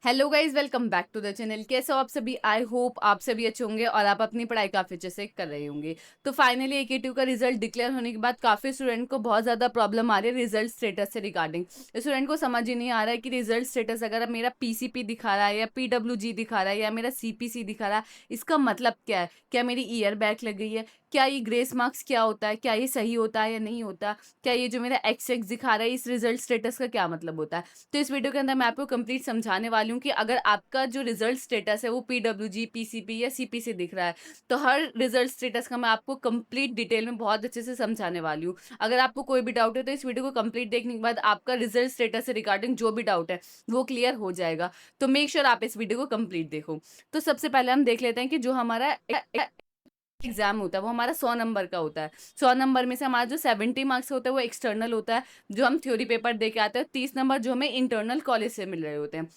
Hello guys, welcome back to the channel. कैसे हो आप सभी? आई होप आप सभी अच्छे होंगे और आप अपनी पढ़ाई काफ़ी अच्छे से कर रहे होंगे। तो फाइनली AKTU का रिजल्ट डिक्लेयर होने के बाद काफ़ी स्टूडेंट को बहुत ज़्यादा प्रॉब्लम आ रही है रिजल्ट स्टेटस से रिगार्डिंग। स्टूडेंट को समझ ही नहीं आ रहा है कि रिजल्ट स्टेटस अगर मेरा PCP दिखा रहा है या PWG दिखा रहा है या मेरा CPC दिखा रहा है, इसका मतलब क्या है? क्या मेरी ईयर बैक लग गई है? क्या ये ग्रेस मार्क्स क्या होता है? क्या ये सही होता है या नहीं होता? क्या ये जो मेरा XX दिखा रहा है इस रिजल्ट स्टेटस का क्या मतलब होता है? तो इस वीडियो के अंदर मैं आपको कंप्लीट समझाने वाली हूँ कि अगर आपका जो रिजल्ट स्टेटस है वो PWG, PCP या CPC दिख रहा है, तो हर रिजल्ट स्टेटस का मैं आपको कंप्लीट डिटेल में बहुत अच्छे से समझाने वाली हूँ। अगर आपको कोई भी डाउट है तो इस वीडियो को कंप्लीट देखने के बाद आपका रिजल्ट स्टेटस से रिगार्डिंग जो भी डाउट है वो क्लियर हो जाएगा। तो मेक श्योर आप इस वीडियो को कंप्लीट देखो। तो सबसे पहले हम देख लेते हैं कि जो हमारा एग्जाम होता है वो हमारा 100 नंबर का होता है। 100 नंबर में से हमारा जो 70 मार्क्स होता है वो एक्सटर्नल होता है, जो हम थ्योरी पेपर दे के आते हैं। 30 नंबर जो हमें इंटरनल कॉलेज से मिल रहे होते हैं।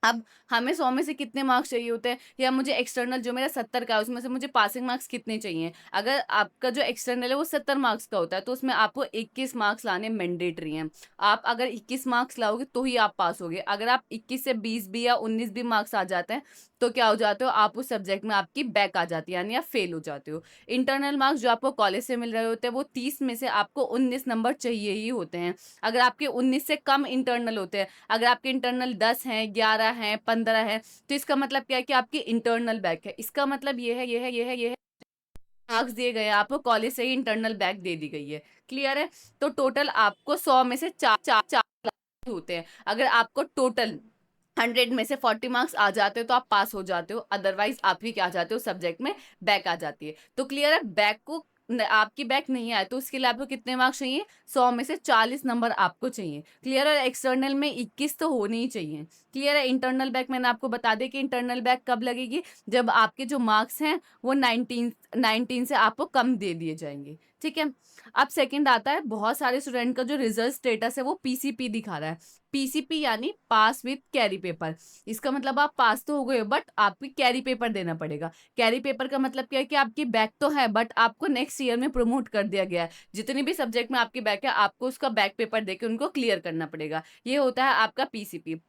अब हमें 100 में से कितने मार्क्स चाहिए होते हैं, या मुझे एक्सटर्नल जो मेरा 70 का है उसमें से मुझे पासिंग मार्क्स कितने चाहिए। अगर आपका जो एक्सटर्नल है वो 70 मार्क्स का होता है तो उसमें आपको 21 मार्क्स लाने मैंडेटरी हैं। आप अगर 21 मार्क्स लाओगे तो ही आप पास होगे। अगर आप 21 से 20 भी या 19 भी मार्क्स आ जाते हैं तो क्या हो जाते हो, आप उस सब्जेक्ट में आपकी बैक आ जाती है, यानी आप फेल हो जाते हो। इंटरनल मार्क्स जो आपको कॉलेज से मिल रहे होते हैं वो 30 में से आपको 19 नंबर चाहिए ही होते हैं। अगर आपके 19 से कम इंटरनल होते हैं, अगर आपके इंटरनल 10 हैं, 11 हैं, 15 है, तो इसका मतलब क्या है कि आपकी इंटरनल बैक है। इसका मतलब ये है मार्क्स दिए गए हैं, आपको कॉलेज से ही इंटरनल बैक दे दी गई है। क्लियर है? तो टोटल आपको 100 में से चार चार चार होते हैं। अगर आपको टोटल 100 में से 40 मार्क्स आ जाते हो तो आप पास हो जाते हो, अदरवाइज आप भी क्या आ जाते हो, सब्जेक्ट में बैक आ जाती है। तो क्लियर है? बैक को आपकी बैक नहीं आए तो उसके लिए आपको कितने मार्क्स चाहिए? 100 में से 40 नंबर आपको चाहिए। क्लियर है? एक्सटर्नल में 21 तो होने ही चाहिए। क्लियर है? इंटरनल बैक मैंने आपको बता दिया कि इंटरनल बैक कब लगेगी, जब आपके जो मार्क्स हैं वो 19 से आपको कम दे दिए जाएंगे। ठीक है। अब सेकंड आता है, बहुत सारे स्टूडेंट का जो रिजल्ट स्टेटस है वो PCP दिखा रहा है। PCP यानी पास विद कैरी पेपर। इसका मतलब आप पास तो हो गए हो बट आपको कैरी पेपर देना पड़ेगा। कैरी पेपर का मतलब क्या है कि आपकी बैक तो है बट आपको नेक्स्ट ईयर में प्रमोट कर दिया गया है। जितने भी सब्जेक्ट में आपकी बैक है आपको उसका बैक पेपर देके उनको क्लियर करना पड़ेगा। ये होता है आपका PCP।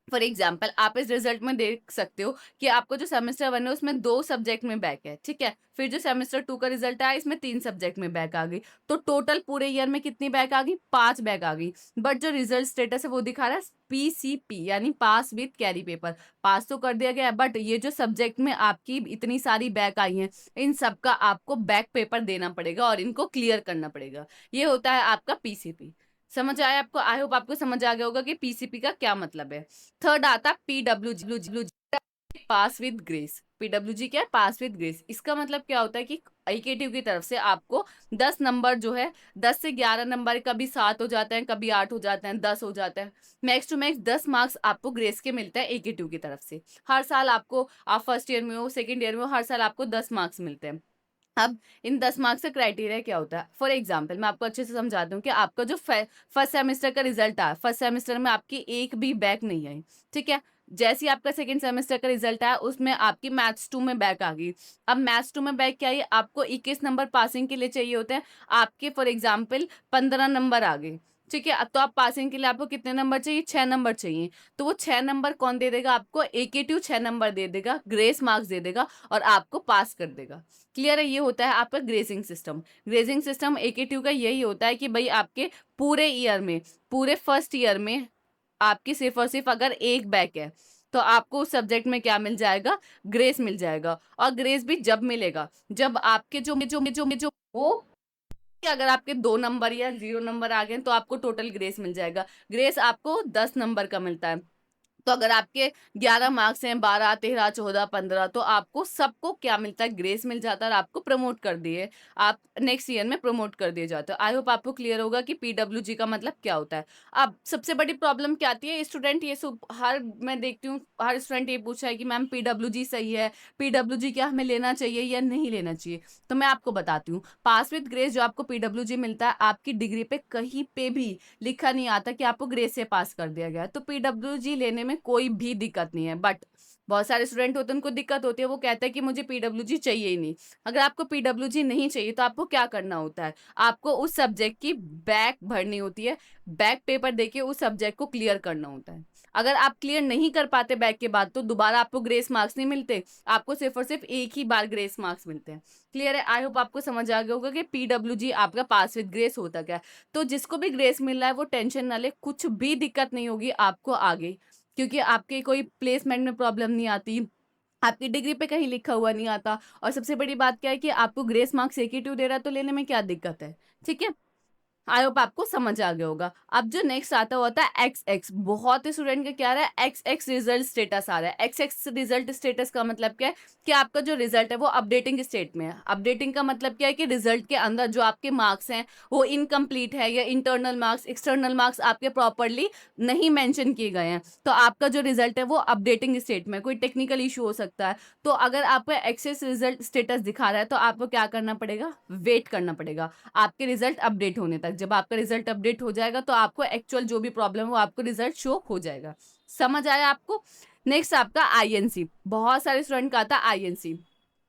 फॉर एग्जाम्पल आप इस रिजल्ट में देख सकते हो कि आपको जो सेमेस्टर 1 है उसमें 2 सब्जेक्ट में बैक है। ठीक है। फिर जो सेमेस्टर 2 का रिजल्ट आया इसमें 3 सब्जेक्ट में बैक आ गई। तो टोटल पूरे ईयर में कितनी बैक आ गई? 5 बैक आ गई। बट जो रिजल्ट स्टेटस है वो दिखा रहा है PCP यानी पास विद कैरी पेपर। पास तो कर दिया गया है बट ये जो सब्जेक्ट में आपकी इतनी सारी बैक आई हैं इन सबका आपको बैक पेपर देना पड़ेगा और इनको क्लियर करना पड़ेगा। ये होता है आपका PCP। समझ आया आपको? आई होप आपको समझ आ गया होगा कि PCP का क्या मतलब है। थर्ड आता PWG, pass with grace. PWG क्या है? पास विद ग्रेस। इसका मतलब क्या होता है कि AKTU की तरफ से आपको 10 नंबर जो है, 10 से 11 नंबर, कभी 7 हो जाते हैं, कभी 8 हो जाते हैं, 10 हो जाते हैं, मैक्स टू मैक्स 10 मार्क्स आपको ग्रेस के मिलते हैं AKTU की तरफ से। हर साल आपको, आप फर्स्ट ईयर में हो, सेकेंड ईयर में हो, हर साल आपको 10 मार्क्स मिलते हैं। अब इन 10 मार्क्स का क्राइटेरिया क्या होता है? फॉर एग्जाम्पल मैं आपको अच्छे से समझाती हूँ कि आपका जो फर्स्ट सेमेस्टर का रिजल्ट आया, फर्स्ट सेमेस्टर में आपकी एक भी बैक नहीं आई। ठीक है। जैसे ही आपका सेकंड सेमेस्टर का रिजल्ट आया उसमें आपकी मैथ्स 2 में बैक आ गई। अब मैथ्स 2 में बैक क्या है? आपको 21 नंबर पासिंग के लिए चाहिए होते हैं। आपके फॉर एग्जाम्पल 15 नंबर आ गए। ठीक है। अब तो आप पासिंग के लिए आपको कितने नंबर चाहिए? 6 नंबर चाहिए। तो वो 6 नंबर कौन दे देगा आपको? AKTU 6 नंबर दे देगा, ग्रेस मार्क्स दे देगा और आपको पास कर देगा। क्लियर है? ये होता है आपका gracing system. Gracing system AKTU का यही होता है कि भाई आपके पूरे ईयर में, पूरे फर्स्ट ईयर में आपकी सिर्फ और सिर्फ अगर एक बैक है तो आपको उस सब्जेक्ट में क्या मिल जाएगा? ग्रेस मिल जाएगा। और ग्रेस भी जब मिलेगा जब आपके जो वो, कि अगर आपके 2 नंबर या 0 नंबर आ गए तो आपको टोटल ग्रेस मिल जाएगा। ग्रेस आपको 10 नंबर का मिलता है। तो अगर आपके 11 मार्क्स हैं, 12, 13, 14, 15, तो आपको सबको क्या मिलता है? ग्रेस मिल जाता है और आपको प्रमोट कर दिए, आप नेक्स्ट ईयर में प्रमोट कर दिए जाते हो। आई होप आपको क्लियर होगा कि PWG का मतलब क्या होता है। अब सबसे बड़ी प्रॉब्लम क्या आती है? स्टूडेंट ये सब हर, मैं देखती हूँ हर स्टूडेंट ये पूछा है कि मैम PWG सही है, PWG क्या हमें लेना चाहिए या नहीं लेना चाहिए? तो मैं आपको बताती हूँ, पास विद ग्रेस जो आपको PWG मिलता है आपकी डिग्री पे कहीं पे भी लिखा नहीं आता कि आपको ग्रेस से पास कर दिया गया है। तो PWG लेने में कोई भी दिक्कत नहीं है। बट बहुत सारे स्टूडेंट होते हैं उनको दिक्कत होती है, वो कहते हैं कि मुझे PWG चाहिए ही नहीं। अगर आपको PWG नहीं चाहिए तो आपको क्या करना होता है? आपको उस सब्जेक्ट की बैक भरनी होती है, बैक पेपर देके उस सब्जेक्ट को क्लियर करना होता है। अगर आप क्लियर नहीं कर पाते बैक के बाद तो दोबारा आपको ग्रेस मार्क्स नहीं मिलते, आपको सिर्फ और सिर्फ एक ही बार ग्रेस मार्क्स मिलते हैं। क्लियर है? आई होप आपको समझ आ गया होगा कि PWG आपका पास विद ग्रेस होता क्या है। तो जिसको भी ग्रेस मिल रहा है वो टेंशन ना ले, कुछ भी दिक्कत नहीं होगी आपको आगे, क्योंकि आपके कोई प्लेसमेंट में प्रॉब्लम नहीं आती, आपकी डिग्री पे कहीं लिखा हुआ नहीं आता, और सबसे बड़ी बात क्या है कि आपको ग्रेस मार्क्स AQ2 दे रहा है तो लेने में क्या दिक्कत है। ठीक है, आई होप आपको समझ आ गया होगा। अब जो नेक्स्ट आता होता है एक्स एक्स, बहुत ही स्टूडेंट का क्या आ रहा है, एक्स एक्स रिजल्ट स्टेटस आ रहा है। एक्स एक्स रिजल्ट स्टेटस का मतलब क्या है कि आपका जो रिजल्ट है वो अपडेटिंग स्टेट में है। अपडेटिंग का मतलब क्या है कि रिजल्ट के अंदर जो आपके मार्क्स हैं वो इनकम्प्लीट है, या इंटरनल मार्क्स एक्सटर्नल मार्क्स आपके प्रॉपरली नहीं मेंशन किए गए हैं, तो आपका जो रिजल्ट है वो अपडेटिंग स्टेट में, कोई टेक्निकल इशू हो सकता है। तो अगर आपका एक्सेस रिजल्ट स्टेटस दिखा रहा है तो आपको क्या करना पड़ेगा, वेट करना पड़ेगा आपके रिजल्ट अपडेट होने तक। जब आपका रिजल्ट अपडेट हो जाएगा तो आपको एक्चुअल जो भी प्रॉब्लम है वो आपको रिजल्ट शो हो जाएगा। समझ आया आपको? नेक्स्ट आपका INC, बहुत सारे स्टूडेंट का आता है INC।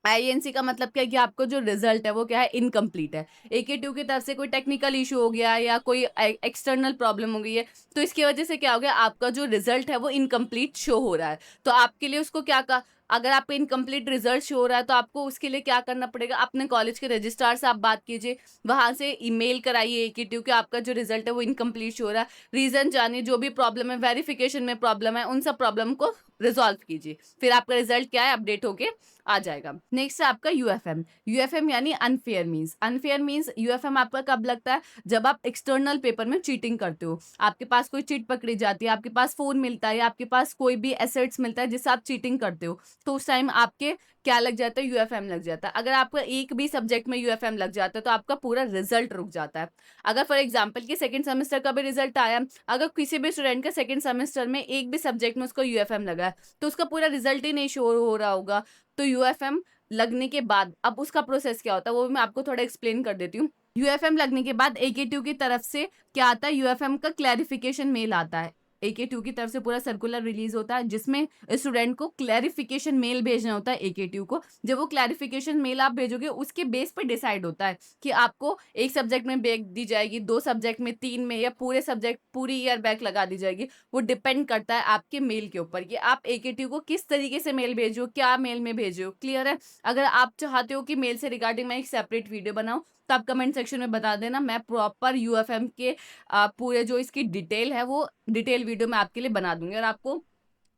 आईएनसी का मतलब क्या है कि आपको जो रिजल्ट है वो क्या है, इनकम्प्लीट है। AQ2 की तरफ से कोई टेक्निकल इशू हो गया या कोई एक्सटर्नल प्रॉब्लम हो गई है, तो इसकी वजह से क्या हो गया, आपका जो रिजल्ट है वो इनकम्प्लीट शो हो रहा है। तो आपके लिए उसको क्या का, अगर आपका इनकम्प्लीट रिजल्ट शो हो रहा है तो आपको उसके लिए क्या करना पड़ेगा, अपने कॉलेज के रजिस्ट्रार से आप बात कीजिए, वहां से ईमेल कराइए AQ2 कि आपका जो रिजल्ट है वो इनकम्प्लीट शो हो रहा है, रीजन जानिए, जो भी प्रॉब्लम है, वेरिफिकेशन में प्रॉब्लम है, उन सब प्रॉब्लम को रिजॉल्व कीजिए, फिर आपका रिजल्ट क्या है, अपडेट होके आ जाएगा। नेक्स्ट है आपका यूएफएम। यूएफएम यानी unfair means. Unfair means UFM आपका कब लगता है, जब आप एक्सटर्नल पेपर में चीटिंग करते हो, आपके पास कोई चीट पकड़ी जाती है, आपके पास फोन मिलता है या आपके पास कोई भी एसेट्स मिलता है जिससे आप चीटिंग करते हो, तो उस टाइम आपके क्या लग जाता है, यूएफएम लग जाता है। अगर आपका एक भी सब्जेक्ट में यूएफएम लग जाता है तो आपका पूरा रिजल्ट रुक जाता है। अगर फॉर एग्जाम्पल कि सेकंड सेमेस्टर का भी रिजल्ट आया, अगर किसी भी स्टूडेंट का सेकंड सेमेस्टर में एक भी सब्जेक्ट में उसको यूएफएम लगा है तो उसका पूरा रिजल्ट ही नहीं शो हो रहा होगा। तो यूएफएम लगने के बाद अब उसका प्रोसेस क्या होता है वो मैं आपको थोड़ा एक्सप्लेन कर देती हूँ। यूएफएम लगने के बाद AQ2 की तरफ से क्या आता है, यूएफएम का क्लैरिफिकेशन मेल आता है। AQ2 की तरफ से पूरा सर्कुलर रिलीज होता है जिसमें स्टूडेंट को क्लैरिफिकेशन मेल भेजना होता है AQ2 को। जब वो क्लैरिफिकेशन मेल आप भेजोगे उसके बेस पर डिसाइड होता है कि आपको एक सब्जेक्ट में बैक दी जाएगी, 2 सब्जेक्ट में, 3 में, या पूरे सब्जेक्ट पूरी ईयर बैक लगा दी जाएगी। वो डिपेंड करता है आपके मेल के ऊपर कि आप AQ2 को किस तरीके से मेल भेजो, क्या मेल में भेजो। क्लियर है? अगर आप चाहते हो कि मेल से रिगार्डिंग मैं एक सेपरेट वीडियो बनाऊं तो आप कमेंट सेक्शन में बता देना, मैं प्रॉपर यूएफएम के पूरे जो इसकी डिटेल है वो डिटेल वीडियो मैं आपके लिए बना दूंगी, और आपको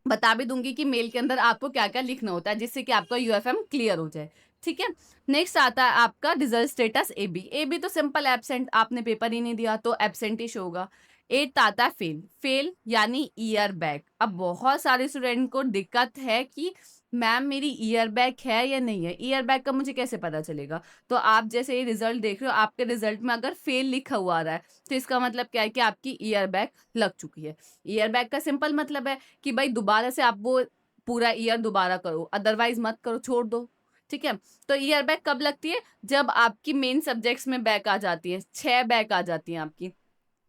बता भी दूंगी कि मेल के अंदर आपको क्या क्या लिखना होता है जिससे कि आपका यूएफएम क्लियर हो जाए। ठीक है, नेक्स्ट आता है आपका रिजल्ट स्टेटस AB। AB तो सिंपल एब्सेंट, आपने पेपर ही नहीं दिया तो एब्सेंट ही शो होगा। 8 आता है फेल। फेल यानी ईयर बैक। अब बहुत सारे स्टूडेंट को दिक्कत है कि मैम मेरी ईयर बैक है या नहीं है, ईयर बैक का मुझे कैसे पता चलेगा। तो आप जैसे ये रिजल्ट देख रहे हो, आपके रिजल्ट में अगर फेल लिखा हुआ आ रहा है तो इसका मतलब क्या है कि आपकी ईयर बैक लग चुकी है। ईयर बैक का सिंपल मतलब है कि भाई दोबारा से आप वो पूरा ईयर दोबारा करो, अदरवाइज मत करो, छोड़ दो। ठीक है, तो ईयर बैक कब लगती है, जब आपकी मेन सब्जेक्ट्स में बैक आ जाती है, 6 बैक आ जाती हैं आपकी।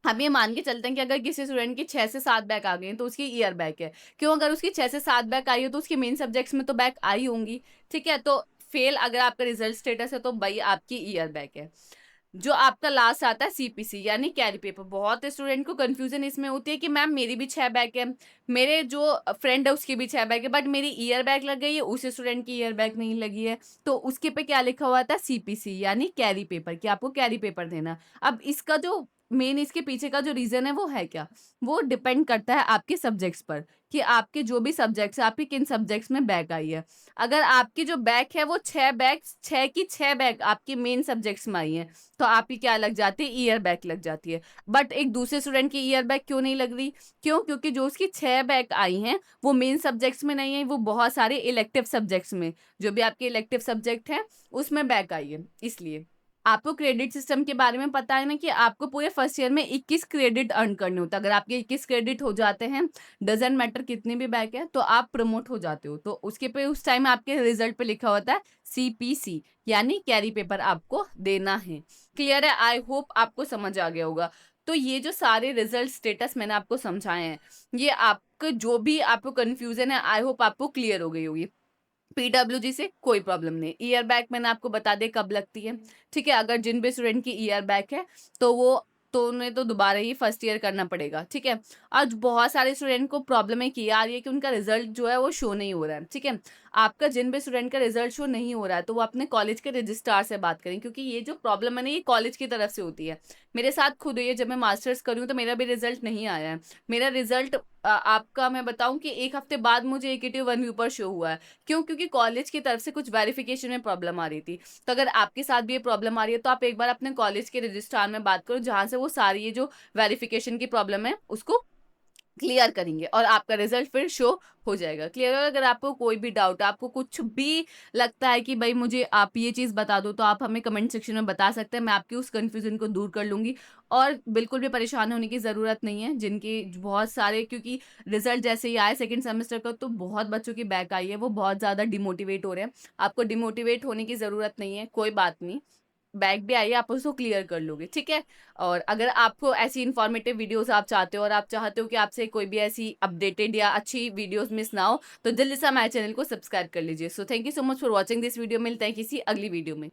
हम ये मान के चलते हैं कि अगर किसी स्टूडेंट की 6 से 7 बैक आ गई हैं, तो उसकी ईयर बैक है। क्यों, अगर उसकी 6 से 7 बैक आई है तो उसके मेन सब्जेक्ट्स में तो बैक आई होंगी। ठीक है, तो फेल अगर आपका रिजल्ट स्टेटस है तो भाई आपकी ईयर बैक है। जो आपका लास्ट आता है CPC यानी कैरी पेपर। बहुत स्टूडेंट को कंफ्यूजन इसमें होती है कि मैम मेरी भी 6 बैक है, मेरे जो फ्रेंड है उसकी भी 6 बैक है, बट मेरी ईयर बैक लग गई है, उस स्टूडेंट की ईयर बैक नहीं लगी है। तो उसके पे क्या लिखा हुआ था, CPC यानी कैरी पेपर, कि आपको कैरी पेपर देना। अब इसका जो मेन इसके पीछे का जो रीजन है वो है क्या, वो डिपेंड करता है आपके सब्जेक्ट्स पर, कि आपके जो भी सब्जेक्ट्स है आपकी किन सब्जेक्ट्स में बैक आई है। अगर आपकी जो बैक है वो 6 बैक, 6 की 6 बैक आपकी मेन सब्जेक्ट्स में आई है तो आपकी क्या लग जाती है, ईयर बैक लग जाती है। बट एक दूसरे स्टूडेंट की ईयर बैक क्यों नहीं लग रही, क्यों, क्योंकि जो उसकी 6 बैक आई हैं वो मेन सब्जेक्ट्स में नहीं है, वो बहुत सारे इलेक्टिव सब्जेक्ट्स में, जो भी आपके इलेक्टिव सब्जेक्ट है उसमें बैक आई है। इसलिए आपको क्रेडिट सिस्टम के बारे में पता है ना, कि आपको पूरे फर्स्ट ईयर में 21 क्रेडिट अर्न करने होते हैं। अगर आपके 21 क्रेडिट हो जाते हैं, डजेंट मैटर कितनी भी बैक है, तो आप प्रमोट हो जाते हो। तो उसके पे उस टाइम आपके रिजल्ट पे लिखा होता है CPC यानी कैरी पेपर आपको देना है। क्लियर है? आई होप आपको समझ आ गया होगा। तो ये जो सारे रिजल्ट स्टेटस मैंने आपको समझाए हैं, ये आपको जो भी आपको कंफ्यूजन है, आई होप आपको क्लियर हो गई होगी। PWG से कोई प्रॉब्लम नहीं। ईयर बैक मैंने आपको बता दे कब लगती है। ठीक है, अगर जिन भी स्टूडेंट की ईयर बैक है तो वो तो उन्हें तो दोबारा ही फर्स्ट ईयर करना पड़ेगा, ठीक है? आज बहुत सारे स्टूडेंट को प्रॉब्लम एक ये आ रही है कि उनका रिज़ल्ट जो है वो शो नहीं हो रहा है, ठीक है? आपका जिन भी स्टूडेंट का रिज़ल्ट शो नहीं हो रहा है, तो वो अपने कॉलेज के रजिस्ट्रार से बात करें, क्योंकि ये जो प्रॉब्लम है ना, ये कॉलेज की तरफ से होती है। मेरे साथ खुद हुई है, जब मैं मास्टर्स कर रही हूँ तो मेरा भी रिज़ल्ट नहीं आया है। मेरा रिज़ल्ट आपका मैं बताऊँ कि 1 हफ्ते बाद मुझे एकेटिव 1 व्यू पर शो हुआ है। क्यों? क्योंकि कॉलेज की तरफ से कुछ वेरिफ़िकेशन में प्रॉब्लम आ रही थी। तो अगर आपके साथ भी ये प्रॉब्लम आ रही है, तो आप एक बार अपने कॉलेज के रजिस्ट्रार में बात करो, जहाँ से वो सारी ये जो वेरिफ़िकेशन की प्रॉब्लम है, उसको क्लियर करेंगे और आपका रिज़ल्ट फिर शो हो जाएगा। क्लियर है? अगर आपको कोई भी डाउट है, आपको कुछ भी लगता है कि भई मुझे आप ये चीज़ बता दो, तो आप हमें कमेंट सेक्शन में बता सकते हैं। मैं आपकी उस कन्फ्यूज़न को दूर कर लूँगी और बिल्कुल भी परेशान होने की ज़रूरत नहीं है। जिनके बहुत सारे, क्योंकि रिज़ल्ट जैसे ही आया सेकंड सेमेस्टर का, तो बहुत बच्चों की बैक आई है, वो बहुत ज़्यादा डिमोटिवेट हो रहे हैं। आपको डिमोटिवेट होने की ज़रूरत नहीं है, कोई बात नहीं। बैक भी आई है, आप उसको क्लियर कर लोगे, ठीक है? और अगर आपको ऐसी इन्फॉर्मेटिव वीडियोज़ आप चाहते हो और आप चाहते हो कि आपसे कोई भी ऐसी अपडेटेड या अच्छी वीडियोज़ मिस ना हो, तो जल्दी से हमारे चैनल को सब्सक्राइब कर लीजिए। So thank you so much for watching this video. मिलते हैं किसी अगली वीडियो में।